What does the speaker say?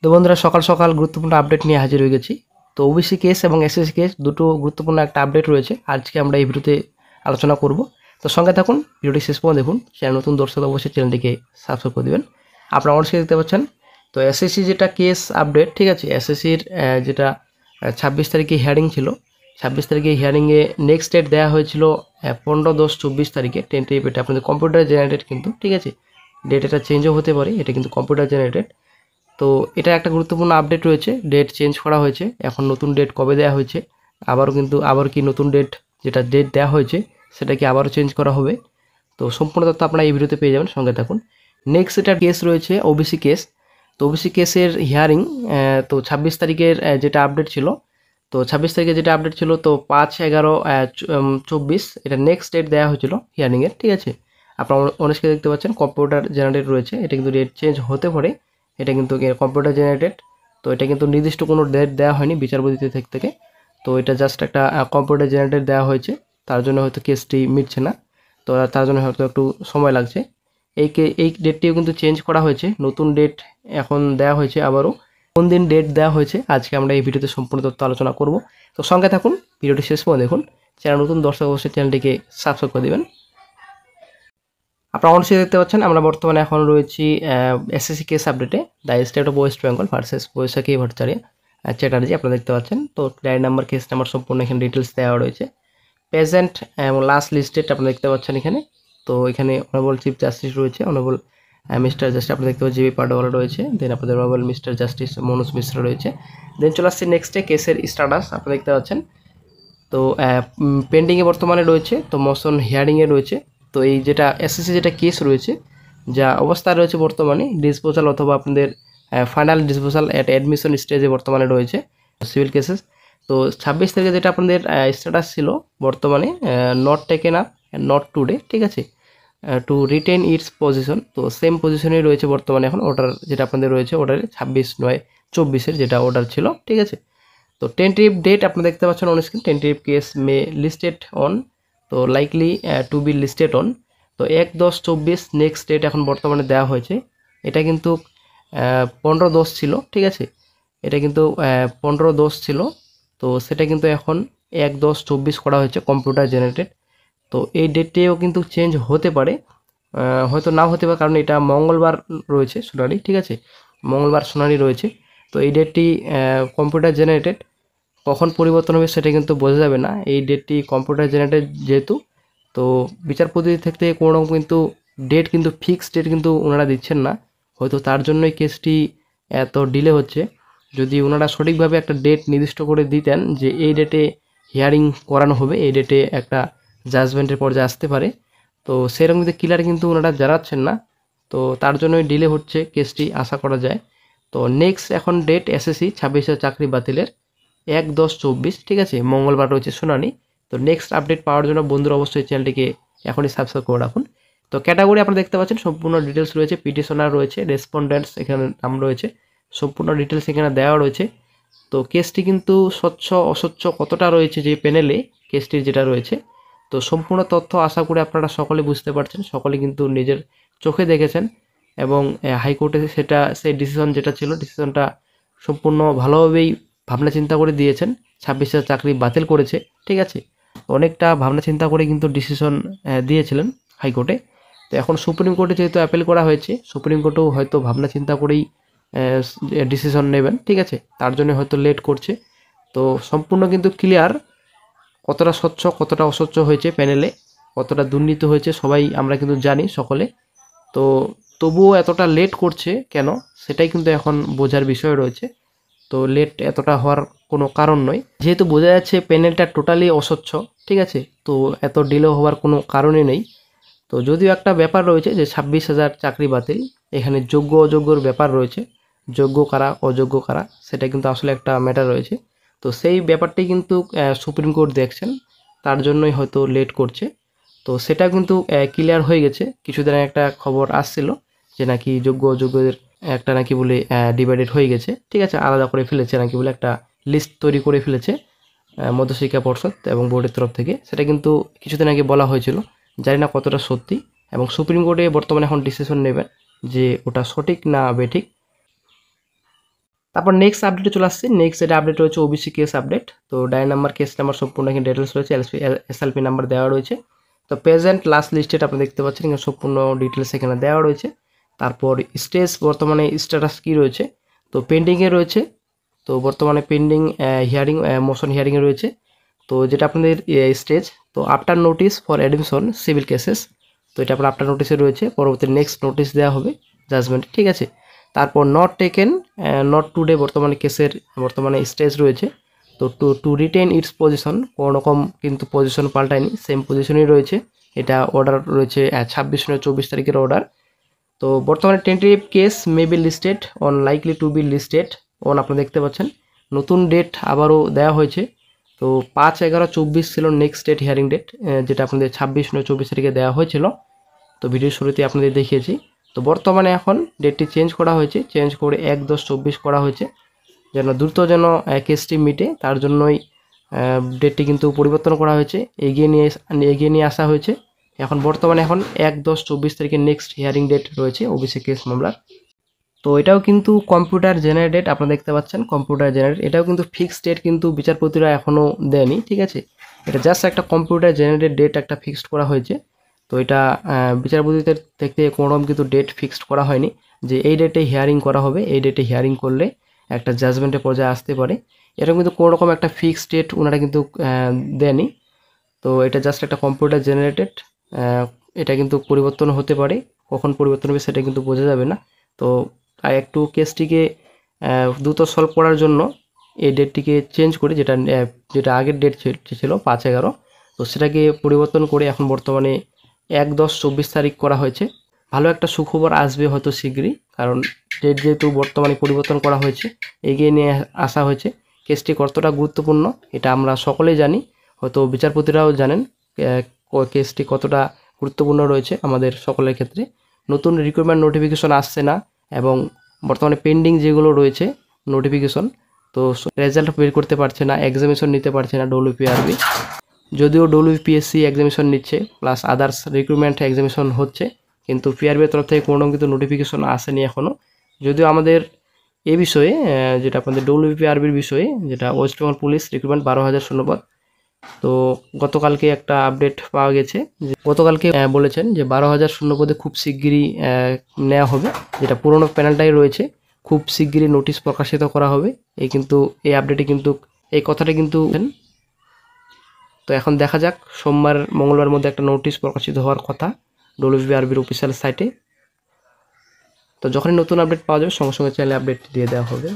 তো বন্ধুরা সকাল সকাল গুরুত্বপূর্ণ আপডেট নিয়ে হাজির হয়ে গেছি। তো ওবিসি কেস এবং এসএসসি কেস দুটো গুরুত্বপূর্ণ একটা আপডেট রয়েছে, আজকে আমরা এই ভিডিওতে আলোচনা করব। তো সঙ্গে থাকুন, ভিডিওটি শেষ পর্যন্ত দেখুন। চ্যানেল নতুন দর্শক অবশ্যই চ্যানেলটিকে সাবস্ক্রাইব করে দেবেন। আপনারা অবশ্যই দেখতে পাচ্ছেন তো এসএসসি যেটা কেস আপডেট, ঠিক আছে, এসএসসির যেটা 26 তারিখে হিয়ারিং ছিল, 26 তারিখে হিয়ারিংয়ে নেক্সট ডেট দেওয়া হয়েছিল 15-10-24 তারিখে টেন্টেটিভ। এটা আপনাদের কম্পিউটার জেনারেটেড কিন্তু, ঠিক আছে, ডেট এটা চেঞ্জও হতে পারে, এটা কিন্তু কম্পিউটার জেনারেটেড। তো এটা একটা গুরুত্বপূর্ণ আপডেট রয়েছে, ডেট চেঞ্জ করা হয়েছে, এখন নতুন ডেট কবে দেওয়া হয়েছে, আবার কি নতুন ডেট যেটা ডেট দেওয়া হয়েছে সেটা কি আবারও চেঞ্জ করা হবে। তো সম্পূর্ণ তথ্য আপনারা এই ভিডিওতে পেয়ে যাবেন, সঙ্গে থাকুন। নেক্সট এটা কেস রয়েছে ওবিসি কেস। তো ওবিসি কেসের হিয়ারিং তো 26 তারিখের যেটা আপডেট ছিল, তো 26 তারিখে যেটা আপডেট ছিল, তো 5-11-24 এটা নেক্সট ডেট দেওয়া হয়েছিল হিয়ারিংয়ের, ঠিক আছে। আপনারা অনেকে দেখতে পাচ্ছেন কম্পিউটার জেনারেট রয়েছে, এটা কিন্তু ডেট চেঞ্জ হতে পারে, এটা কিন্তু কম্পিউটার জেনারেটেড। তো এটা কিন্তু নির্দিষ্ট কোনো ডেট দেওয়া হয়নি বিচারপতিদের থেকে। তো এটা জাস্ট একটা কম্পিউটার জেনারেটেড দেওয়া হয়েছে, তার জন্য হয়তো কেসটি মিটছে না, তো তার জন্য হয়তো একটু সময় লাগছে। এই ডেটটিও কিন্তু চেঞ্জ করা হয়েছে, নতুন ডেট এখন দেওয়া হয়েছে আবারও। কোন দিন ডেট দেওয়া হয়েছে আজকে আমরা এই ভিডিওতে সম্পূর্ণ তথ্য আলোচনা করব। তো সঙ্গে থাকুন, ভিডিওটি শেষ পর্যন্ত দেখুন। চ্যানেল নতুন দর্শক অবশ্যই চ্যানেলটিকে সাবস্ক্রাইব করে দেবেন। আপনারা অবশ্যই দেখতে পাচ্ছেন আমরা বর্তমানে এখন রয়েছি এসএসসি কেস আপডেটে, the state of West Bengal versus Baishakhi Bhattacharya Chatterjee. আপনারা দেখতে পাচ্ছেন তো ডায়েরি নাম্বার, কেস নাম্বার সম্পূর্ণ এখানে ডিটেলস দেওয়া রয়েছে। প্রেজেন্ট এবং লাস্ট লিস্টেড আপনারা দেখতে পাচ্ছেন এখানে। তো এখানে অনারেবল চিফ জাস্টিস রয়েছে, অনারেবল মিস্টার জাস্টিস আপনারা দেখতে পাচ্ছেন জিবি পাডওয়ালা রয়েছে, দেন আপনাদের honourable mister justice Manoj Mishra রয়েছে। দেন চলে আসছে নেক্সটে কেসের স্ট্যাটাস আপনারা দেখতে পাচ্ছেন। তো পেন্ডিংয়ে বর্তমানে রয়েছে, তো মোশন হিয়ারিংয়ে রয়েছে। তো এই যেটা এসএসসি যেটা কেস রয়েছে, যা অবস্থায় রয়েছে বর্তমানে ডিসপোজাল অথবা আপনাদের ফাইনাল ডিসপোজাল অ্যাট অ্যাডমিশন স্টেজে বর্তমানে রয়েছে সিভিল কেসেস। তো 26 তারিখে যেটা আপনাদের স্ট্যাটাস ছিল বর্তমানে not taken up not today, ঠিক আছে, টু রিটেন ইটস পজিশন। তো সেম পজিশনে রয়েছে বর্তমানে এখন অর্ডার যেটা আপনাদের রয়েছে, অর্ডারে 26/9/24 যেটা অর্ডার ছিল, ঠিক আছে। তো টেন্টেটিভ ডেট আপনারা দেখতে পাচ্ছেন on screen, tentative case may listed on, তো likely to be listed on. তো 1/10/24 নেক্সট ডেট এখন বর্তমানে দেওয়া হয়েছে। এটা কিন্তু 15/10 ছিল, ঠিক আছে, এটা কিন্তু 15/10 ছিল। তো সেটা কিন্তু এখন 1/10/24 করা হয়েছে কম্পিউটার জেনারেটেড। তো এই ডেটটিও কিন্তু চেঞ্জ হতে পারে, হয়তো নাও হতে পারে, কারণ এটা মঙ্গলবার রয়েছে শুনানি, ঠিক আছে, মঙ্গলবার শুনানি রয়েছে। তো এই ডেটটি কম্পিউটার জেনারেটেড, কখন পরিবর্তন হবে সেটা কিন্তু বোঝা যাবে না, এই ডেটটি কম্পিউটার জেনারেটেড যেহেতু। তো বিচারপতি থেকে কোনো রকম কিন্তু ডেট কিন্তু ফিক্সড ডেট কিন্তু ওনারা দিচ্ছেন না, হয়তো তার জন্যই কেসটি এত ডিলে হচ্ছে। যদি ওনারা সঠিকভাবে একটা ডেট নির্দিষ্ট করে দিতেন যে এই ডেটে হিয়ারিং করানো হবে, এই ডেটে একটা জাজমেন্টের পর্যায়ে আসতে পারে, তো সেরকম কিন্তু ক্লিয়ার কিন্তু ওনারা জানাচ্ছেন না, তো তার জন্যই ডিলে হচ্ছে কেসটি, আশা করা যায়। তো নেক্সট এখন ডেট এসএসসি 26 চাকরি বাতিলের 1/10/24, ঠিক আছে, মঙ্গলবার রয়েছে শুনানি। তো নেক্সট আপডেট পাওয়ার জন্য বন্ধুরা অবশ্যই চ্যানেলটিকে এখনই সাবস্ক্রাইব করে রাখুন। তো ক্যাটাগরি আপনারা দেখতে পাচ্ছেন সম্পূর্ণ ডিটেলস রয়েছে, পিটিশনার রয়েছে, রেসপন্ডেন্টস এখানে নাম রয়েছে, সম্পূর্ণ ডিটেলস এখানে দেওয়া রয়েছে। তো কেসটি কিন্তু স্বচ্ছ অস্বচ্ছ কতটা রয়েছে যে প্যানেলে কেসটির যেটা রয়েছে, তো সম্পূর্ণ তথ্য আশা করি আপনারা সকলে বুঝতে পারছেন, সকলে কিন্তু নিজের চোখে দেখেছেন, এবং হাইকোর্টে সেটা সেই ডিসিশন যেটা ছিল, ডিসিশনটা সম্পূর্ণ ভালোভাবেই ভাবনা চিন্তা করে দিয়েছেন। 26 চাকরি বাতিল করেছে, ঠিক আছে, অনেকটা ভাবনা চিন্তা করে কিন্তু ডিসিশন দিয়েছিলেন হাইকোর্টে। তো এখন সুপ্রিম কোর্টে যেহেতু অ্যাপিল করা হয়েছে, সুপ্রিম কোর্টেও হয়তো ভাবনা চিন্তা করেই ডিসিশন নেবেন, ঠিক আছে, তার জন্য হয়তো লেট করছে। তো সম্পূর্ণ কিন্তু ক্লিয়ার কতটা স্বচ্ছ কতটা অস্বচ্ছ হয়েছে প্যানেলে, কতটা দুর্নীতি হয়েছে সবাই আমরা কিন্তু জানি সকলে। তো তবুও এতটা লেট করছে কেন সেটাই কিন্তু এখন বোঝার বিষয় রয়েছে। তো লেট এতটা হওয়ার কোনো কারণ নয়, যেহেতু বোঝা যাচ্ছে প্যানেলটা টোটালি অস্বচ্ছ, ঠিক আছে, তো এত ডিলে হওয়ার কোনো কারণই নেই। তো যদিও একটা ব্যাপার রয়েছে যে 26,000 চাকরি বাতিল, এখানে যোগ্য অযোগ্যর ব্যাপার রয়েছে, যোগ্য কারা অযোগ্য কারা সেটা কিন্তু আসলে একটা ম্যাটার রয়েছে। তো সেই ব্যাপারটি কিন্তু সুপ্রিম কোর্ট দেখছেন, তার জন্যই হয়তো লেট করছে। তো সেটা কিন্তু ক্লিয়ার হয়ে গেছে, কিছুদিন আগে একটা খবর আসছিল যে নাকি যোগ্য অযোগ্যদের একটা নাকি বলে ডিভাইডেড হয়ে গেছে, ঠিক আছে, আলাদা করে ফেলেছে নাকি বলে একটা লিস্ট তৈরি করে ফেলেছে মধ্যশিক্ষা পর্ষদ এবং বোর্ডের তরফ থেকে, সেটা কিন্তু কিছুদিন আগে বলা হয়েছিল, জানি না কতটা সত্যি। এবং সুপ্রিম কোর্টে বর্তমানে এখন ডিসিশন নেবেন যে ওটা সঠিক না বেঠিক। তারপর নেক্সট আপডেটে চলে আসছে। নেক্সট যেটা আপডেট রয়েছে ওবিসি কেস আপডেট। তো ডাই নাম্বার কেস নাম্বার সম্পূর্ণ এখানে ডিটেলস রয়েছে, এসএলপি নাম্বার দেওয়া রয়েছে। তো প্রেজেন্ট লাস্ট লিস্টেড আপনি দেখতে পাচ্ছেন এখানে সম্পূর্ণ ডিটেলস এখানে দেওয়া রয়েছে। তারপর স্টেজ বর্তমানে স্ট্যাটাস কী রয়েছে, তো পেন্ডিংয়ে রয়েছে। তো বর্তমানে পেন্ডিং হিয়ারিং মোশন হিয়ারিংয়ে রয়েছে। তো যেটা আপনাদের স্টেজ, তো after notice for admission civil cases, তো এটা আপনার আফটার নোটিসে রয়েছে, পরবর্তী নেক্সট নোটিস দেওয়া হবে জাজমেন্ট, ঠিক আছে। তারপর নট টেকেন নট টুডে বর্তমানে কেসের বর্তমানে স্টেজ রয়েছে। তো টু রিটেন ইটস পজিশন, কোনো রকম কিন্তু পজিশন পাল্টায়নি, সেম পজিশনই রয়েছে। এটা অর্ডার রয়েছে 26/24 তারিখের অর্ডার। তো বর্তমানে tentative case may be listed on likely to be listed on, আপনারা দেখতে পাচ্ছেন নতুন ডেট আবারও দেওয়া হয়েছে। তো 5/11/24 ছিল নেক্সট ডেট হিয়ারিং ডেট, যেটা আপনাদের 26/24 তারিখে দেওয়া হয়েছিল। তো ভিডিওর শুরুতে আপনাদের দেখিয়েছি। তো বর্তমানে এখন ডেটটি চেঞ্জ করা হয়েছে, চেঞ্জ করে 1/10/24 করা হয়েছে, যেন দ্রুত যেন কেসটি মিটে, তার জন্যই ডেটটি কিন্তু পরিবর্তন করা হয়েছে, এগিয়ে নিয়ে আসা হয়েছে। এখন বর্তমানে 1/10/24 তারিখে নেক্সট হিয়ারিং ডেট রয়েছে ওবিসি কেস মামলার। তো এটাও কিন্তু কম্পিউটার জেনারেটেড, আপনারা দেখতে পাচ্ছেন কম্পিউটার জেনারেট। এটাও কিন্তু ফিক্সড ডেট কিন্তু বিচারপতিরা এখনও দেয়নি, ঠিক আছে। এটা জাস্ট একটা কম্পিউটার জেনারেটেড ডেট একটা ফিক্সড করা হয়েছে। তো এটা বিচারপতিদের থেকে কোনোরকম কিন্তু ডেট ফিক্সড করা হয়নি যে এই ডেটে হিয়ারিং করা হবে, এই ডেটে হিয়ারিং করলে একটা জাজমেন্টের পর্যায়ে আসতে পারে, এরকম কিন্তু কোনোরকম একটা ফিক্সড ডেট ওনারা কিন্তু দেয়নি। তো এটা জাস্ট একটা কম্পিউটার জেনারেটেড, এটা কিন্তু পরিবর্তন হতে পারে, কখন পরিবর্তন হবে সেটা কিন্তু বোঝা যাবে না। তো তাই একটু কেসটিকে দ্রুত সলভ করার জন্য এই ডেটটিকে চেঞ্জ করে, যেটা আগের ডেট ছিল 5/11, তো সেটাকে পরিবর্তন করে এখন বর্তমানে 1/10/24 তারিখ করা হয়েছে। ভালো একটা সুখবর আসবে হয়তো শীঘ্রই, কারণ ডেট যেহেতু বর্তমানে পরিবর্তন করা হয়েছে, এগিয়ে নিয়ে আসা হয়েছে। কেসটি কতটা গুরুত্বপূর্ণ এটা আমরা সকলেই জানি, হয়তো বিচারপতিরাও জানেন কেসটি কতটা গুরুত্বপূর্ণ রয়েছে আমাদের সকলের ক্ষেত্রে। নতুন রিক্রুটমেন্ট নোটিফিকেশন আসছে না, এবং বর্তমানে পেন্ডিং যেগুলো রয়েছে নোটিফিকেশন, তো রেজাল্ট বের করতে পারছে না, এক্সামিনেশন নিতে পারছে না ডব্লিউপিআরবি। যদিও ডব্লিউপিএসসি এক্সামিনেশন নিচ্ছে, প্লাস আদার্স রিক্রুটমেন্ট এক্সামিনেশন হচ্ছে, কিন্তু পিআরবির তরফ থেকে কোনো কিন্তু নোটিফিকেশন আসেনি এখনও। যদিও আমাদের এই বিষয়ে যেটা আপনাদের ডব্লিউপিআরবির বিষয়ে, যেটা ওয়েস্ট বেঙ্গল পুলিশ রিক্রুটমেন্ট 12,000 শূন্যপদ, তো গতকালকে একটা আপডেট পাওয়া গেছে যে গতকালকে বলেছেন যে 12,000 শূন্যপদে খুব শিগগিরই নেওয়া হবে, যেটা পুরনো প্যানেলটাই রয়েছে, খুব শিগগিরই নোটিশ প্রকাশিত করা হবে। এই আপডেটে কিন্তু এই কথাটা কিন্তু। তো এখন দেখা যাক, সোমবার মঙ্গলবার মধ্যে একটা নোটিশ প্রকাশিত হওয়ার কথা ডব্লিউবিআরবির অফিসিয়াল সাইটে। তো যখনই নতুন আপডেট পাওয়া যাবে সঙ্গে সঙ্গে চ্যানেলে আপডেট দিয়ে দেওয়া হবে।